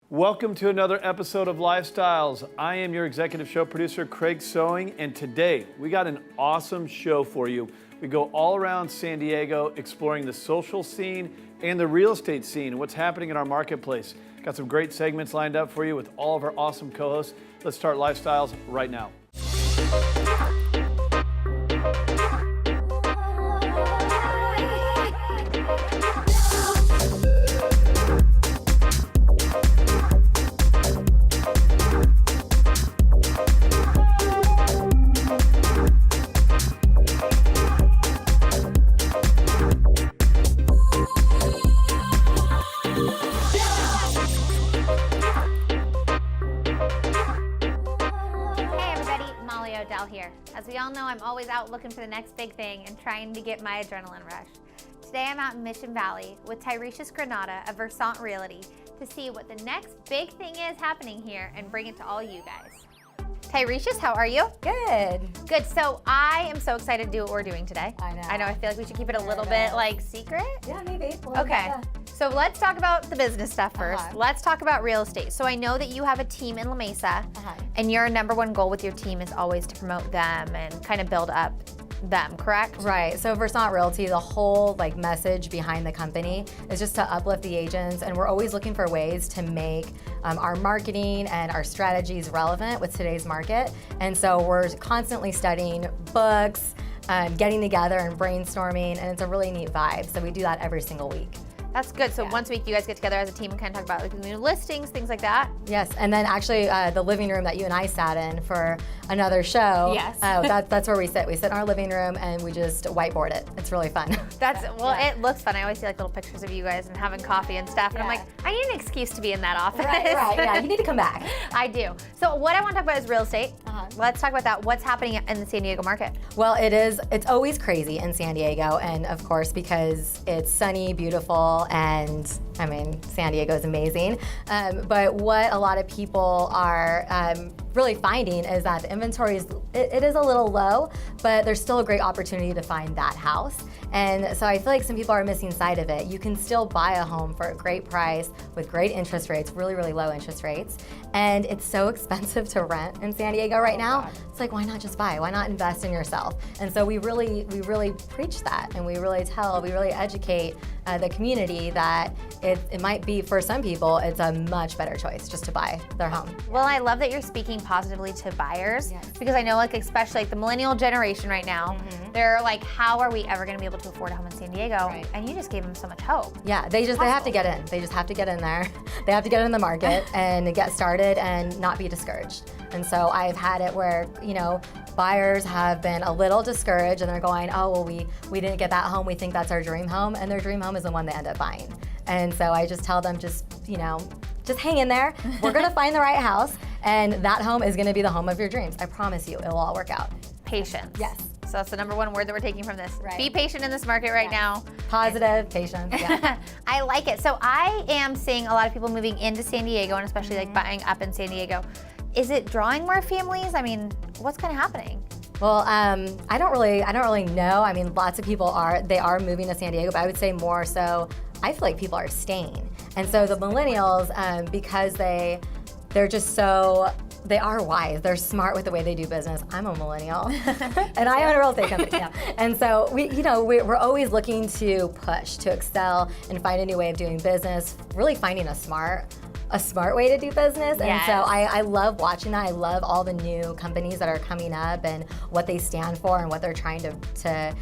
Welcome to another episode of Lifestyles. I am your executive show producer, Craig Sewing, and today we got an awesome show for you. We go all around San Diego exploring the social scene and the real estate scene and what's happening in our marketplace. Got some great segments lined up for you with all of our awesome co-hosts. Let's start Lifestyles right now. Here. As we all know, I'm always out looking for the next big thing and trying to get my adrenaline rush. Today I'm out in Mission Valley with Tyreshias Guarnotta of Versant Realty to see what the next big thing is happening here and bring it to all you guys. Tyreshias, how are you? Good. Good. So I am so excited to do what we're doing today. I know. I feel like we should keep it a little bit like secret. Yeah, maybe. Okay. Yeah. So let's talk about the business stuff first. Let's talk about real estate. So I know that you have a team in La Mesa, and your number one goal with your team is always to promote them and kind of build up them, correct? Right. So Versant Realty, the whole message behind the company is just to uplift the agents, and we're always looking for ways to make our marketing and our strategies relevant with today's market. And so we're constantly studying books, getting together and brainstorming, and it's a really neat vibe. So we do that every single week. That's good. So once a week you guys get together as a team and kind of talk about the new listings, things like that? Yes, and then actually the living room that you and I sat in for another show, yes. That's where we sit. We sit in our living room and we just whiteboard it. It's really fun. It looks fun. I always see little pictures of you guys and having coffee and stuff, and I'm like, I need an excuse to be in that office. Right, yeah, you need to come back. I do. So what I want to talk about is real estate. Let's talk about that. What's happening in the San Diego market? Well, it's always crazy in San Diego, and of course because it's sunny, beautiful, and San Diego is amazing. But what a lot of people are really finding is that the inventory is a little low, but there's still a great opportunity to find that house. And so I feel like some people are missing sight of it. You can still buy a home for a great price with great interest rates, really, really low interest rates. And it's so expensive to rent in San Diego right now. It's like, why not just buy? Why not invest in yourself? And so we really preach that, and we really educate the community that it might be, for some people, it's a much better choice just to buy their home. Well, I love that you're speaking positively to buyers, because I know especially the millennial generation right now, they're like, how are we ever going to be able to afford a home in San Diego? Right. And you just gave them so much hope. Yeah, they have to get in. They just have to get in there. They have to get in the market and get started and not be discouraged. And so I've had it where, buyers have been a little discouraged and they're going, oh, well, we didn't get that home. We think that's our dream home. And their dream home is the one they end up buying. And so I just tell them, just hang in there. We're going to find the right house, and that home is going to be the home of your dreams. I promise you, it'll all work out. Patience. Yes. So that's the number one word that we're taking from this. Right. Be patient in this market right now. Positive, patience, yeah. I like it. So I am seeing a lot of people moving into San Diego, and especially buying up in San Diego. Is it drawing more families? What's kind of happening? Well, I don't really know. Lots of people are moving to San Diego, but I would say more so, I feel like people are staying. And so the millennials, because they're just so, they are wise. They're smart with the way they do business. I'm a millennial, and I own a real estate company. Yeah. And so we're always looking to push, to excel, and find a new way of doing business. Really finding a smart way to do business. And so I love watching that. I love all the new companies that are coming up and what they stand for and what they're trying to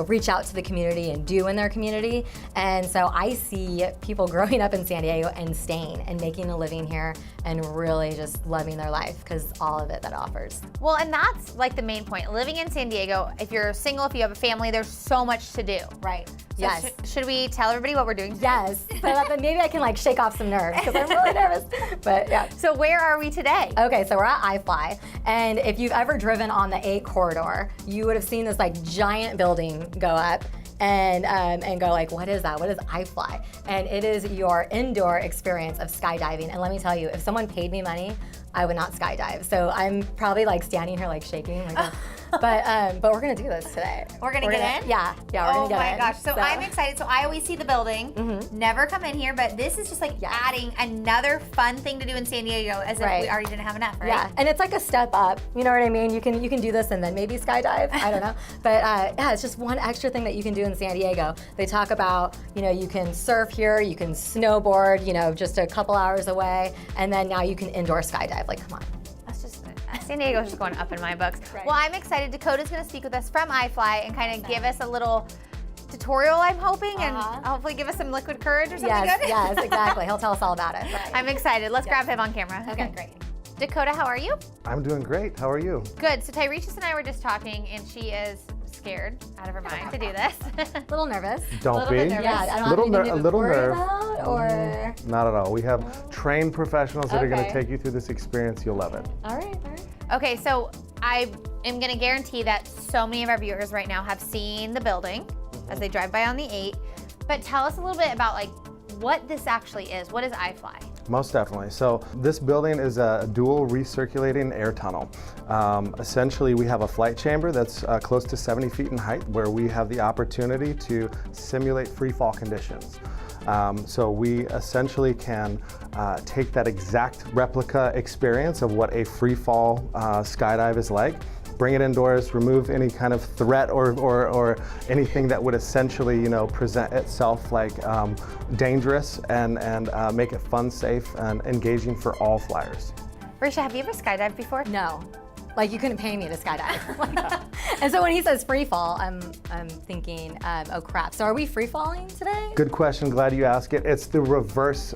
reach out to the community and do in their community. And so I see people growing up in San Diego and staying and making a living here and really just loving their life because all of it that offers. Well, and that's the main point. Living in San Diego, if you're single, if you have a family, there's so much to do. Right. So yes. Should we tell everybody what we're doing today? Yes. So that maybe I can shake off some nerves because I'm really nervous. But yeah. So where are we today? Okay, so we're at iFly, and if you've ever driven on the 8 corridor, you would have seen this giant building go up. And go what is that? What is iFly? And it is your indoor experience of skydiving. And let me tell you, if someone paid me money, I would not skydive. So I'm probably standing here shaking, but we're gonna do this today. We're gonna get in? Yeah, we're gonna get in. Oh my gosh, so I'm excited. So I always see the building, never come in here, but this is just like adding another fun thing to do in San Diego as if we already didn't have enough, right? Yeah, and it's like a step up, you know what I mean? You can do this and then maybe skydive, I don't know. But yeah, it's just one extra thing that you can do in San Diego. They talk about, you know, you can surf here, you can snowboard, you know, just a couple hours away, and then now you can indoor skydive, like come on. San Diego's just going up in my books. Right. Well, I'm excited. Dakota's going to speak with us from iFly and kind of give us a little tutorial, I'm hoping, and hopefully give us some liquid courage or something good. Yes, exactly. He'll tell us all about it. Right. I'm excited. Let's grab him on camera. Okay, great. Dakota, how are you? I'm doing great. How are you? Good. So Tyreshias and I were just talking, and she is scared out of her mind to do this. A little nervous. Don't be. Yeah, I don't a little nerve. Or not at all. We have trained professionals that are going to take you through this experience. You'll love it. All right. Okay, so I am going to guarantee that so many of our viewers right now have seen the building as they drive by on the 8. But tell us a little bit about like what this actually is. What is iFly? Most definitely. So this building is a dual recirculating air tunnel. Essentially, we have a flight chamber that's close to 70 feet in height where we have the opportunity to simulate free fall conditions. So we essentially can take that exact replica experience of what a free fall skydive is like, bring it indoors, remove any kind of threat or anything that would essentially, you know, present itself like dangerous and make it fun, safe, and engaging for all flyers. Risha, have you ever skydived before? No. Like, you couldn't pay me to skydive. And so when he says free fall, I'm thinking, oh crap. So are we free falling today? Good question, glad you asked it. It's the reverse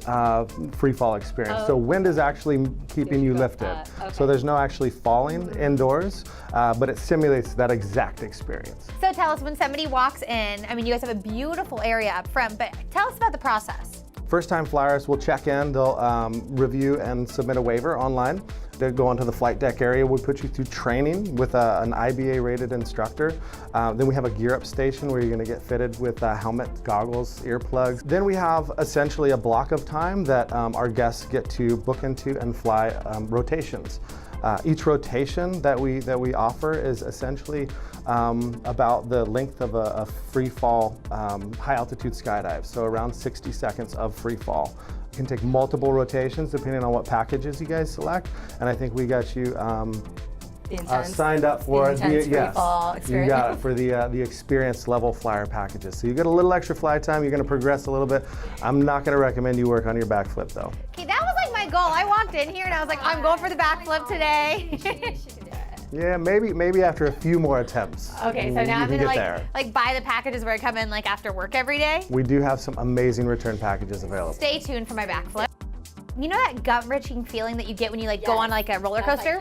free fall experience. So wind is actually keeping you lifted. So there's no actually falling indoors, but it simulates that exact experience. So tell us, when somebody walks in, I mean, you guys have a beautiful area up front, but tell us about the process. First-time flyers will check in, they'll review and submit a waiver online. They'll go onto the flight deck area. We'll put you through training with an IBA-rated instructor. Then we have a gear-up station where you're going to get fitted with helmet, goggles, earplugs. Then we have essentially a block of time that our guests get to book into and fly rotations. Each rotation that we offer is essentially about the length of a free fall high altitude skydive, so around 60 seconds of free fall. You can take multiple rotations depending on what packages you guys select, and I think we got you signed up for free fall experience. You got it for the experience level flyer packages. So you get a little extra fly time. You're going to progress a little bit. I'm not going to recommend you work on your backflip though. Okay, that was like my goal. I walked in here and I was like, I'm going for the backflip today. Yeah, maybe after a few more attempts. Okay, so now I'm gonna like buy the packages where I come in like after work every day. We do have some amazing return packages available. Stay tuned for my backflip. You know that gut-wrenching feeling that you get when you like go on like a roller coaster?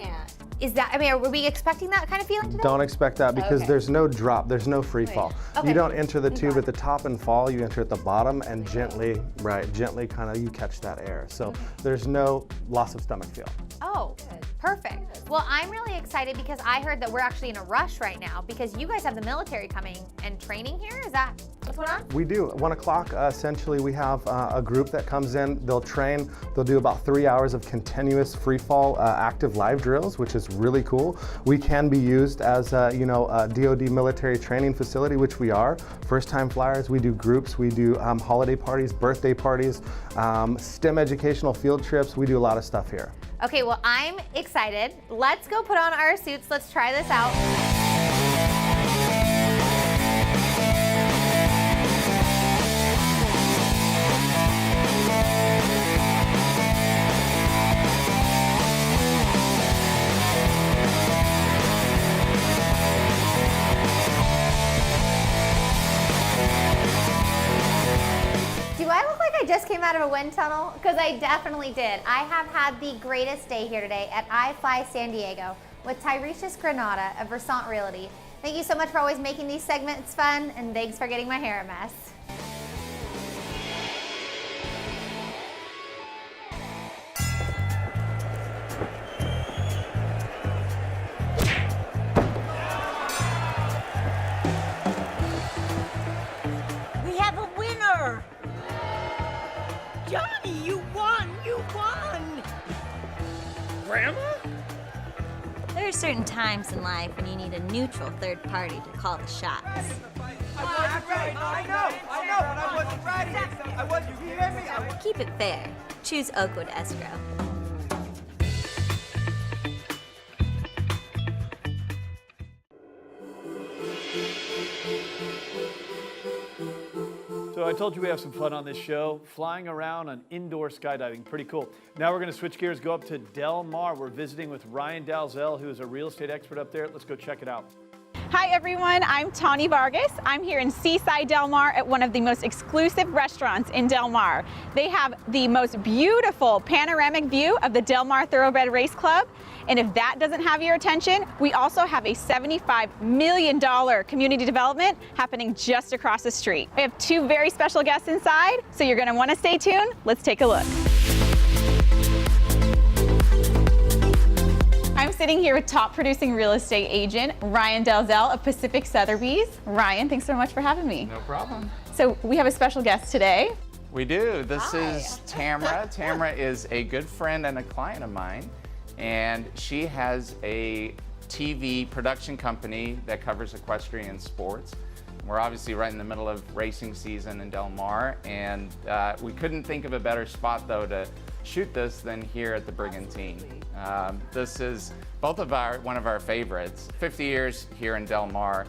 Is that, I mean, are we expecting that kind of feeling today? Don't expect that because there's no drop, there's no free fall. Okay. You don't enter the tube at the top and fall, you enter at the bottom and gently kind of you catch that air. So there's no loss of stomach feel. Oh, perfect. Well, I'm really excited because I heard that we're actually in a rush right now because you guys have the military coming and training here. Is that what's going on? We do. 1 o'clock, essentially, we have a group that comes in. They'll train. They'll do about 3 hours of continuous free fall active live drills, which is really cool. We can be used as a DoD military training facility, which we are. First-time flyers. We do groups. We do holiday parties, birthday parties, STEM educational field trips. We do a lot of stuff here. Okay, well, I'm excited. Let's go put on our suits. Let's try this out. Do I look like I just came out of a wind tunnel? Because I definitely did. I have had the greatest day here today at iFly San Diego with Tyreshias Guarnotta of Versant Realty. Thank you so much for always making these segments fun, and thanks for getting my hair a mess. We have a winner! Johnny, you won! You won! Grandma? There are certain times in life when you need a neutral third party to call the shots. I know, I wasn't ready. I wasn't, you hear me? Keep it fair. Choose Oakwood Escrow. So I told you we have some fun on this show, flying around on indoor skydiving, pretty cool. Now we're gonna switch gears, go up to Del Mar. We're visiting with Ryan Dalzell, who is a real estate expert up there. Let's go check it out. Hi everyone, I'm Tawnie Vargas. I'm here in Seaside Del Mar at one of the most exclusive restaurants in Del Mar. They have the most beautiful panoramic view of the Del Mar Thoroughbred Race Club. And if that doesn't have your attention, we also have a $75 million community development happening just across the street. We have two very special guests inside, so you're gonna wanna stay tuned. Let's take a look. I'm sitting here with top producing real estate agent, Ryan Dalzell of Pacific Sotheby's. Ryan, thanks so much for having me. No problem. So we have a special guest today. We do. This is Tamara. Tamara is a good friend and a client of mine, and she has a TV production company that covers equestrian sports. We're obviously right in the middle of racing season in Del Mar, and we couldn't think of a better spot though to shoot this than here at the Brigantine. This is one of our favorites. 50 years here in Del Mar,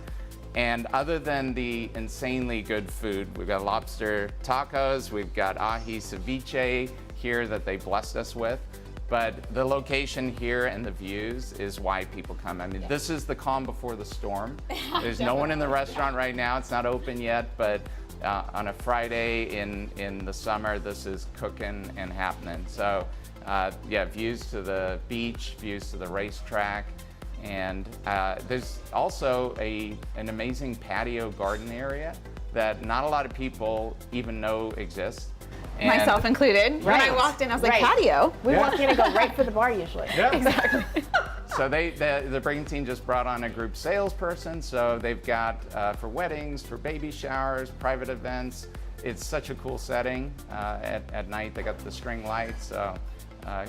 and other than the insanely good food, we've got lobster tacos, we've got ahi ceviche here that they blessed us with. But the location here and the views is why people come. I mean, this is the calm before the storm. There's no one in the restaurant right now. It's not open yet, but on a Friday in the summer, this is cooking and happening. So yeah, views to the beach, views to the racetrack, and there's also an amazing patio garden area that not a lot of people even know exists. And myself included. When I walked in, I was like, patio? We walk in and go right for the bar usually. Yeah. Exactly. So the Brigantine just brought on a group salesperson, so they've got for weddings, for baby showers, private events. It's such a cool setting. At night, they got the string lights, so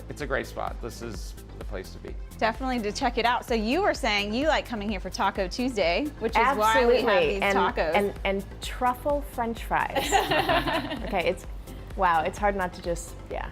it's a great spot. This is the place to be. Definitely to check it out. So you were saying you like coming here for Taco Tuesday, which is why we have these tacos. And truffle French fries. Okay, it's hard not to just, yeah.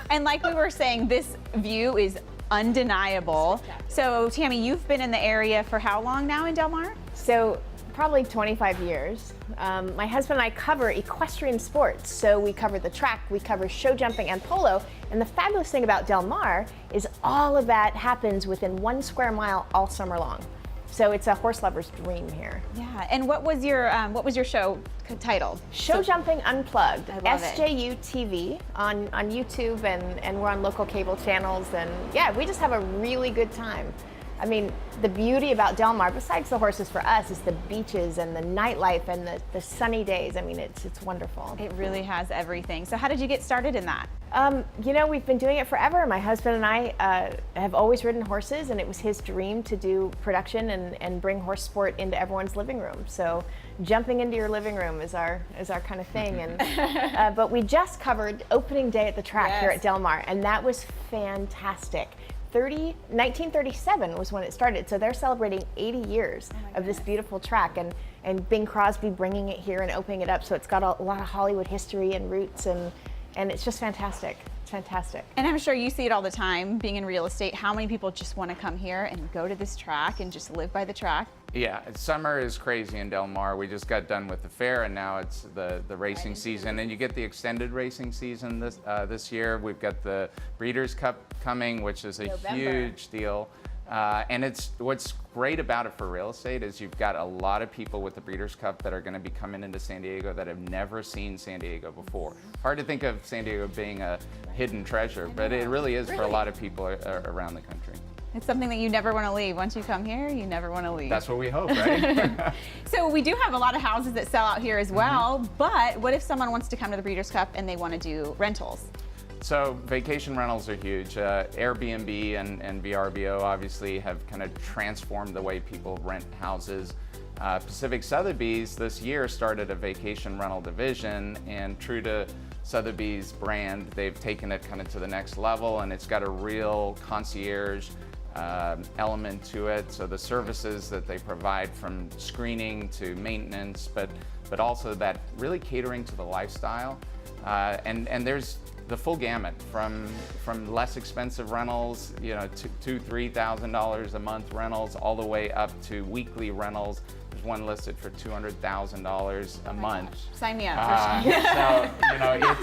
And like we were saying, this view is undeniable. So Tammy, you've been in the area for how long now in Del Mar? So probably 25 years. My husband and I cover equestrian sports. So we cover the track, we cover show jumping and polo. And the fabulous thing about Del Mar is all of that happens within 1 square mile all summer long. So it's a horse lover's dream here. Yeah, and what was your show titled? Show Jumping Unplugged. I love SJU TV on YouTube, and we're on local cable channels, and yeah, we just have a really good time. I mean, the beauty about Del Mar, besides the horses for us, is the beaches and the nightlife and the sunny days. I mean, it's wonderful. It really has everything. So how did you get started in that? You know, we've been doing it forever. My husband and I have always ridden horses, and it was his dream to do production and bring horse sport into everyone's living room. So jumping into your living room is our kind of thing. And but we just covered opening day at the track here at Del Mar, and that was fantastic. 1937 was when it started, so they're celebrating 80 years of this beautiful track, and Bing Crosby bringing it here and opening it up, so it's got a lot of Hollywood history and roots, and it's just fantastic. It's fantastic. And I'm sure you see it all the time, being in real estate, how many people just want to come here and go to this track and just live by the track? Yeah, summer is crazy in Del Mar. We just got done with the fair, and now it's the racing season, and you get the extended racing season this year. We've got the Breeders' Cup coming, which is a huge deal. And what's great about it for real estate is you've got a lot of people with the Breeders' Cup that are going to be coming into San Diego that have never seen San Diego before. Hard to think of San Diego being a hidden treasure, but it really is for a lot of people around the country. It's something that you never want to leave. Once you come here, you never want to leave. That's what we hope, right? So we do have a lot of houses that sell out here as well, but what if someone wants to come to the Breeders' Cup and they want to do rentals? So vacation rentals are huge. Airbnb and VRBO obviously have kind of transformed the way people rent houses. Pacific Sotheby's this year started a vacation rental division, and true to Sotheby's brand, they've taken it kind of to the next level, and it's got a real concierge element to it. So the services that they provide, from screening to maintenance, but also that really catering to the lifestyle. And there's the full gamut from less expensive rentals, you know, $2,000-3,000 a month rentals, all the way up to weekly rentals. There's one listed for $200,000 a month. Sign me up. So you know,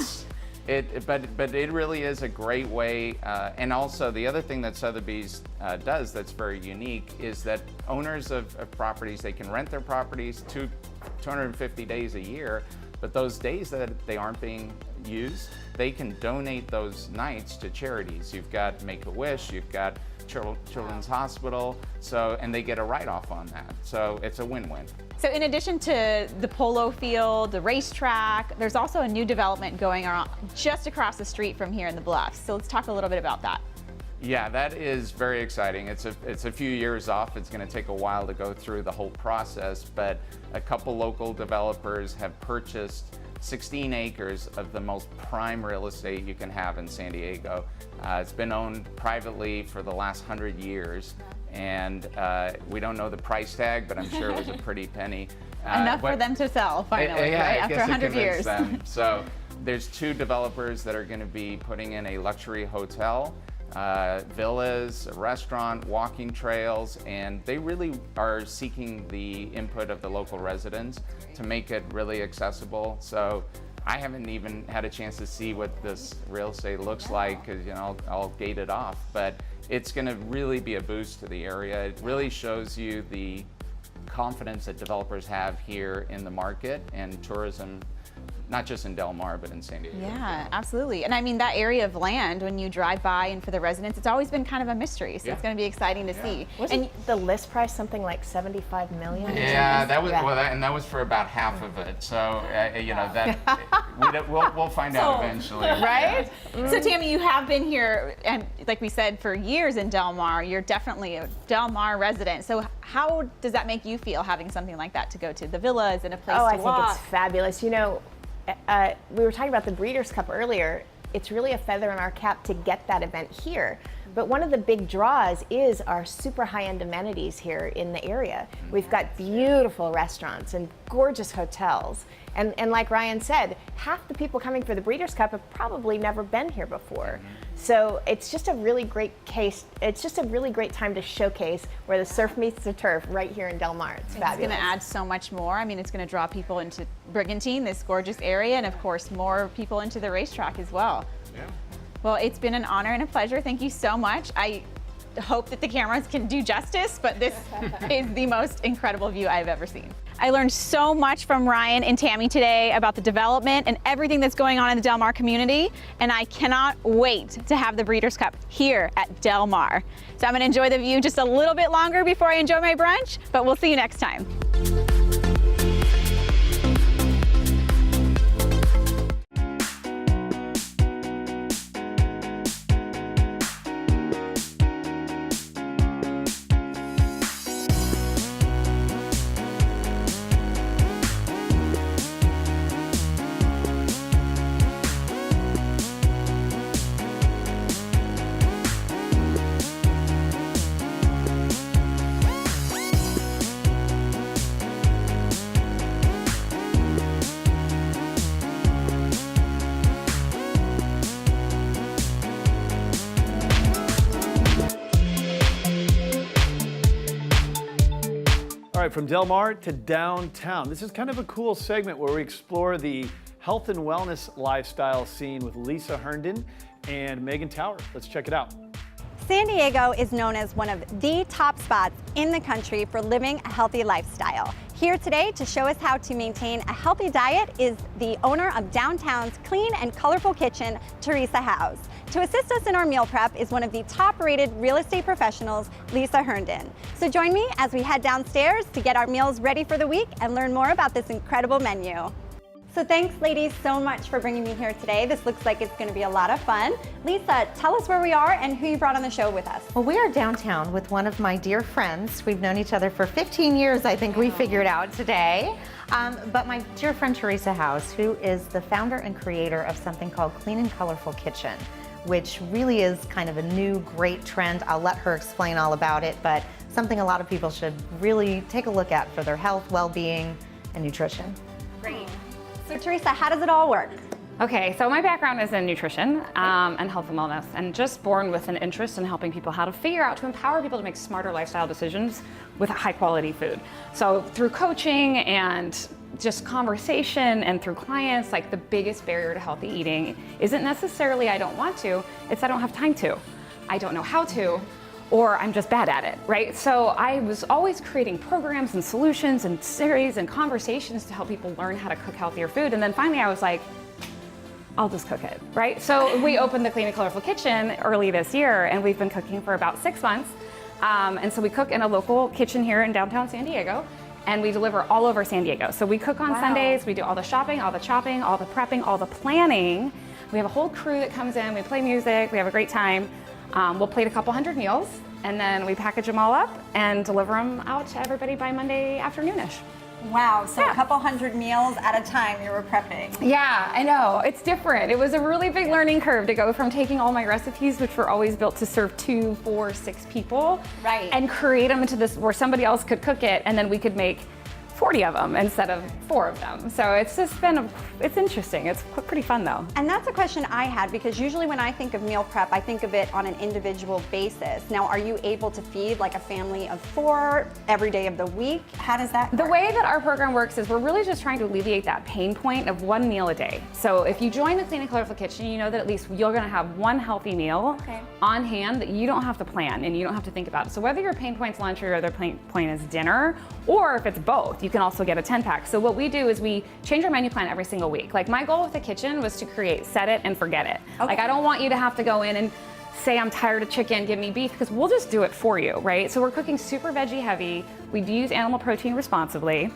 but it really is a great way. And also the other thing that Sotheby's does that's very unique is that owners of properties, they can rent their properties 250 days a year, but those days that they aren't being used, they can donate those nights to charities. You've got Make-A-Wish, you've got Children's Hospital, and they get a write-off on that. So it's a win-win. So in addition to the polo field, the racetrack, there's also a new development going on just across the street from here in the Bluffs. So let's talk a little bit about that. Yeah, that is very exciting. It's a few years off. It's going to take a while to go through the whole process, but a couple local developers have purchased 16 acres of the most prime real estate you can have in San Diego. It's been owned privately for the last 100 years, and we don't know the price tag, but I'm sure it was a pretty penny. Enough for them to sell finally, yeah, right? I After guess 100 years. Them. So there's 2 developers that are going to be putting in a luxury hotel, villas, a restaurant, walking trails, and they really are seeking the input of the local residents to make it really accessible. So I haven't even had a chance to see what this real estate looks like, because you know, I'll gate it off, but it's going to really be a boost to the area. It really shows you the confidence that developers have here in the market and tourism, not just in Del Mar, but in San Diego. Yeah, absolutely. And I mean, that area of land, when you drive by and for the residents, it's always been kind of a mystery. So it's going to be exciting to see. Wasn't the list price something like $75 million? Yeah, that was and that was for about half of it. So you know, that we'll find out eventually, right? Yeah. So Tammy, you have been here, and like we said, for years in Del Mar. You're definitely a Del Mar resident. So how does that make you feel, having something like that to go to, the villas and a place to walk? Oh, I think it's fabulous. You know, we were talking about the Breeders' Cup earlier. It's really a feather in our cap to get that event here. But one of the big draws is our super high-end amenities here in the area. We've got beautiful restaurants and gorgeous hotels. And like Ryan said, half the people coming for the Breeders' Cup have probably never been here before. So it's just a really great case. It's just a really great time to showcase where the surf meets the turf right here in Del Mar. It's fabulous. It's going to add so much more. I mean, it's going to draw people into Brigantine, this gorgeous area, and of course, more people into the racetrack as well. Yeah. Well, it's been an honor and a pleasure. Thank you so much. I hope that the cameras can do justice, but this is the most incredible view I've ever seen. I learned so much from Ryan and Tammy today about the development and everything that's going on in the Del Mar community, and I cannot wait to have the Breeders' Cup here at Del Mar. So I'm going to enjoy the view just a little bit longer before I enjoy my brunch, but we'll see you next time. All right, from Del Mar to downtown. This is kind of a cool segment where we explore the health and wellness lifestyle scene with Lisa Herndon and Megan Tower. Let's check it out. San Diego is known as one of the top spots in the country for living a healthy lifestyle. Here today to show us how to maintain a healthy diet is the owner of downtown's clean and colorful kitchen, Teresa House. To assist us in our meal prep is one of the top-rated real estate professionals, Lisa Herndon. So join me as we head downstairs to get our meals ready for the week and learn more about this incredible menu. So thanks, ladies, so much for bringing me here today. This looks like it's going to be a lot of fun. Lisa, tell us where we are and who you brought on the show with us. Well, we are downtown with one of my dear friends. We've known each other for 15 years, I think we figured out today. But my dear friend Teresa House, who is the founder and creator of something called Clean and Colorful Kitchen. which really is kind of a new great trend. I'll let her explain all about it, but something a lot of people should really take a look at for their health, well-being, and nutrition. Great. So Teresa, how does it all work? Okay, so my background is in nutrition and health and wellness, and just born with an interest in helping people how to figure out, to empower people to make smarter lifestyle decisions with high quality food. So through coaching and just conversation and through clients, like the biggest barrier to healthy eating isn't necessarily I don't want to, it's I don't have time to, I don't know how to, or I'm just bad at it, right? So I was always creating programs and solutions and series and conversations to help people learn how to cook healthier food. And then finally I was like, I'll just cook it, right? So we opened the Clean and Colorful Kitchen early this year, and we've been cooking for about 6 months. And so we cook in a local kitchen here in downtown San Diego, and we deliver all over San Diego. So we cook on Sundays, we do all the shopping, all the chopping, all the prepping, all the planning. We have a whole crew that comes in, we play music, we have a great time. We'll plate a couple hundred meals, and then we package them all up and deliver them out to everybody by Monday afternoonish. Wow, so a couple hundred meals at a time you were prepping. Yeah, I know, it's different. It was a really big learning curve to go from taking all my recipes, which were always built to serve 2, 4, 6 people, right, and create them into this where somebody else could cook it, and then we could make 40 of them instead of 4 of them. So it's just been, it's interesting. It's pretty fun though. And that's a question I had, because usually when I think of meal prep, I think of it on an individual basis. Now, are you able to feed like a family of 4 every day of the week? How does that work? The way that our program works is we're really just trying to alleviate that pain point of 1 meal a day. So if you join the Clean and Colorful Kitchen, you know that at least you're gonna have 1 healthy meal on hand that you don't have to plan and you don't have to think about. So whether your pain point's lunch or your other pain point is dinner, or if it's both, you can also get a 10-pack. So what we do is we change our menu plan every single week. Like my goal with the kitchen was to create set it and forget it. Like I don't want you to have to go in and say I'm tired of chicken, give me beef, because we'll just do it for you, right? So we're cooking super veggie heavy. We do use animal protein responsibly.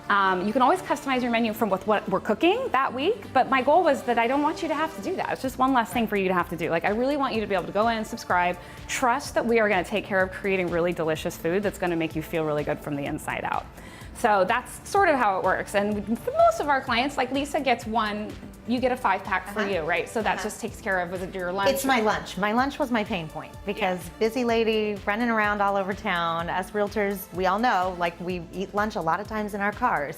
You can always customize your menu from what we're cooking that week, but my goal was that I don't want you to have to do that. It's just one less thing for you to have to do. Like I really want you to be able to go in, subscribe, trust that we are gonna take care of creating really delicious food that's gonna make you feel really good from the inside out. So that's sort of how it works. And for most of our clients, like Lisa gets 1, you get a 5-pack for you, right? So that just takes care of, was it your lunch? It's my lunch. My lunch was my pain point because busy lady running around all over town. Us realtors, we all know, like we eat lunch a lot of times in our cars.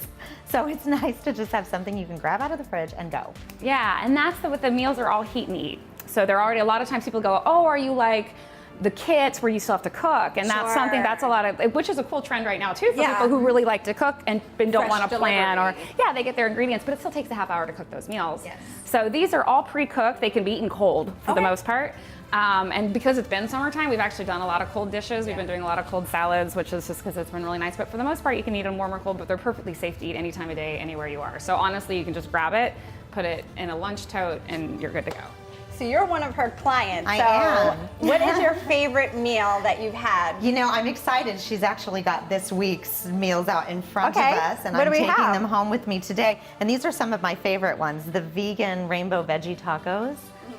So it's nice to just have something you can grab out of the fridge and go. Yeah, and that's what the meals are all heat and eat. So they're already, a lot of times people go, oh, are you like the kits where you still have to cook? And that's something, that's a lot of, which is a cool trend right now too for people who really like to cook and don't want to plan, or they get their ingredients, but it still takes a half hour to cook those meals. So these are all pre-cooked. They can be eaten cold for the most part. And because it's been summertime, we've actually done a lot of cold dishes. We've been doing a lot of cold salads, which is just because it's been really nice. But for the most part, you can eat them warm or cold, but they're perfectly safe to eat any time of day, anywhere you are. So honestly, you can just grab it, put it in a lunch tote, and you're good to go. So you're one of her clients. I am. What is your favorite meal that you've had? You know, I'm excited. She's actually got this week's meals out in front of us, and I'm taking them home with me today. And these are some of my favorite ones. The vegan rainbow veggie tacos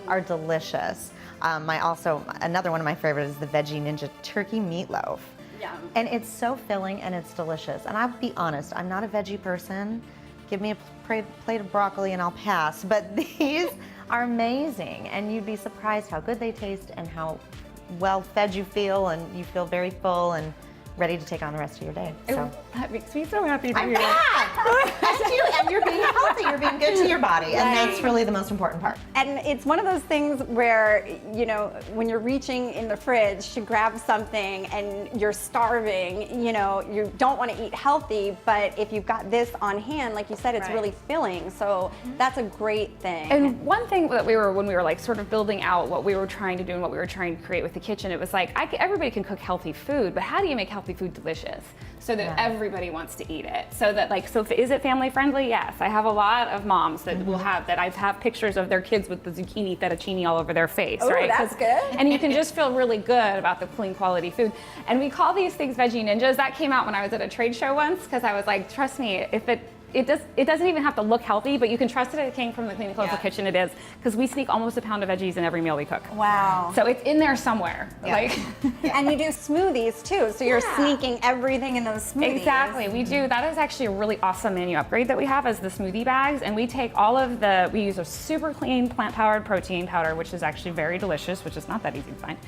are delicious. Another one of my favorites is the veggie ninja turkey meatloaf. Yum. And it's so filling and it's delicious. And I'll be honest, I'm not a veggie person. Give me a plate of broccoli and I'll pass. But these are amazing, and you'd be surprised how good they taste and how well fed you feel, and you feel very full and ready to take on the rest of your day. So that makes me so happy to hear. And you're being healthy, you're being good to your body, and that's really the most important part. And it's one of those things where, you know, when you're reaching in the fridge to grab something and you're starving, you know, you don't want to eat healthy, but if you've got this on hand, like you said, it's really filling. So that's a great thing. And one thing that when we were like sort of building out what we were trying to do and what we were trying to create with the kitchen, it was like, everybody can cook healthy food, but how do you make healthy food delicious so that everybody wants to eat it? So that is it family friendly? Yes. I have a lot of moms that will have that. I have pictures of their kids with the zucchini fettuccine all over their face, right? That's good. And you can just feel really good about the clean quality food. And we call these things veggie ninjas. That came out when I was at a trade show once, because I was like, trust me, if it doesn't even have to look healthy, but you can trust that it came from the clean and colorful kitchen. It is, because we sneak almost a pound of veggies in every meal we cook. Wow. So it's in there somewhere. Yeah. Like, and you do smoothies too, so you're sneaking everything in those smoothies. Exactly, we do. That is actually a really awesome menu upgrade that we have, is the smoothie bags, and we take all of we use a super clean plant-powered protein powder, which is actually very delicious, which is not that easy to find.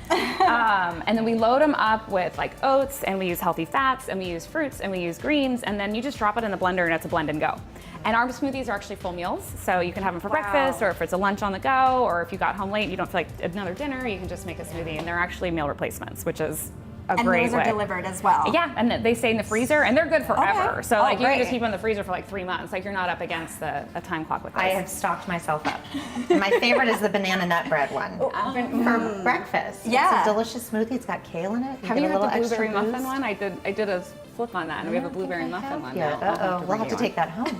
And then we load them up with like oats, and we use healthy fats, and we use fruits, and we use greens, and then you just drop it in the blender and it's a blend and go. And our smoothies are actually full meals, so you can have them for breakfast, or if it's a lunch on the go, or if you got home late and you don't feel like another dinner, you can just make a smoothie, and they're actually meal replacements, which is a great way. And those are delivered as well. Yeah, and they stay in the freezer, and they're good forever. Okay. So Oh, like you can great. just keep them in the freezer for like 3 months. Like you're not up against a time clock with this. I have stocked myself up. And my favorite is the banana nut bread one for breakfast. Yeah. It's a delicious smoothie. It's got kale in it. Have get you a had little the blueberry extra muffin boost. one? I did a flip on that, and we have a blueberry muffin one Yeah. now. We'll have to take that home.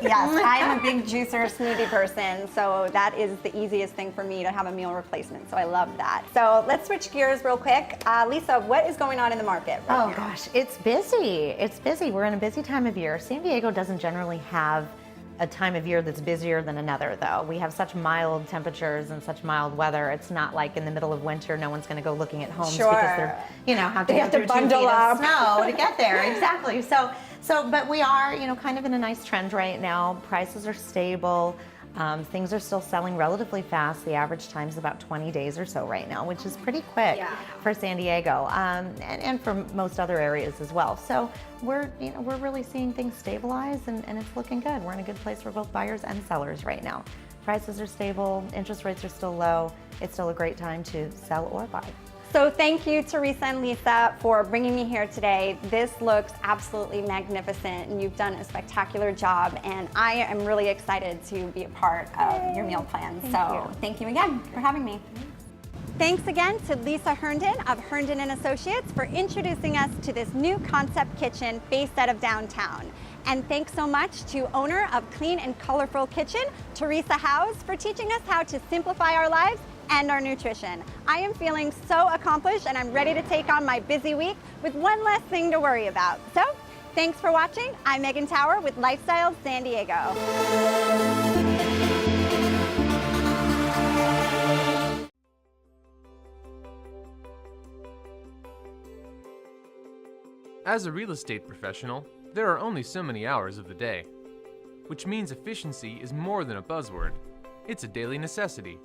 Yes, I'm a big juicer smoothie person, so that is the easiest thing for me to have a meal replacement, so I love that. So let's switch gears real quick. Lisa, what is going on in the market right now? Gosh, it's busy. It's busy. We're in a busy time of year. San Diego doesn't generally have a time of year that's busier than another, though. We have such mild temperatures and such mild weather. It's not like in the middle of winter, no one's going to go looking at homes because they're, have to They go have to through 2 bundle feet up. of snow to get there. Exactly. So, but we are, kind of in a nice trend right now. Prices are stable. Things are still selling relatively fast. The average time is about 20 days or so right now, which is pretty quick for San Diego, and for most other areas as well. So we're really seeing things stabilize, and it's looking good. We're in a good place for both buyers and sellers right now. Prices are stable, interest rates are still low. It's still a great time to sell or buy. So thank you, Teresa and Lisa, for bringing me here today. This looks absolutely magnificent, and you've done a spectacular job, and I am really excited to be a part of your meal plan. Thank you again for having me. Thanks again to Lisa Herndon of Herndon & Associates for introducing us to this new concept kitchen based out of downtown. And thanks so much to owner of Clean and Colorful Kitchen, Teresa Howes, for teaching us how to simplify our lives and our nutrition. I am feeling so accomplished, and I'm ready to take on my busy week with one less thing to worry about. So, thanks for watching. I'm Megan Tower with Lifestyles San Diego. As a real estate professional, there are only so many hours of the day, which means efficiency is more than a buzzword. It's a daily necessity.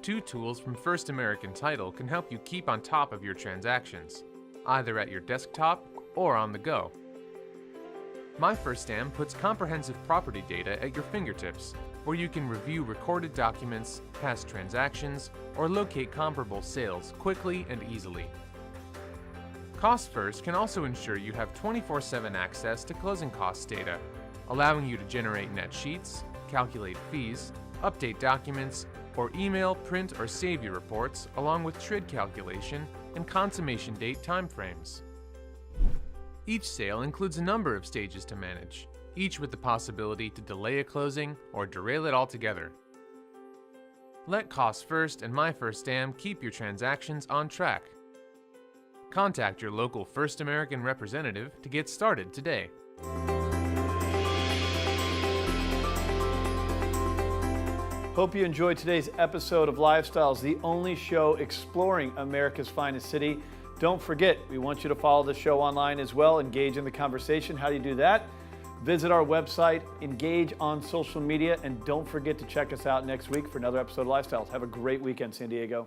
2 tools from First American Title can help you keep on top of your transactions, either at your desktop or on the go. My First Am puts comprehensive property data at your fingertips, where you can review recorded documents, past transactions, or locate comparable sales quickly and easily. Cost First can also ensure you have 24/7 access to closing costs data, allowing you to generate net sheets, calculate fees, update documents, or email, print, or save your reports, along with TRID calculation and consummation date timeframes. Each sale includes a number of stages to manage, each with the possibility to delay a closing or derail it altogether. Let Cost First and My First Am keep your transactions on track. Contact your local First American representative to get started today. Hope you enjoyed today's episode of Lifestyles, the only show exploring America's finest city. Don't forget, we want you to follow the show online as well, engage in the conversation. How do you do that? Visit our website, engage on social media, and don't forget to check us out next week for another episode of Lifestyles. Have a great weekend, San Diego.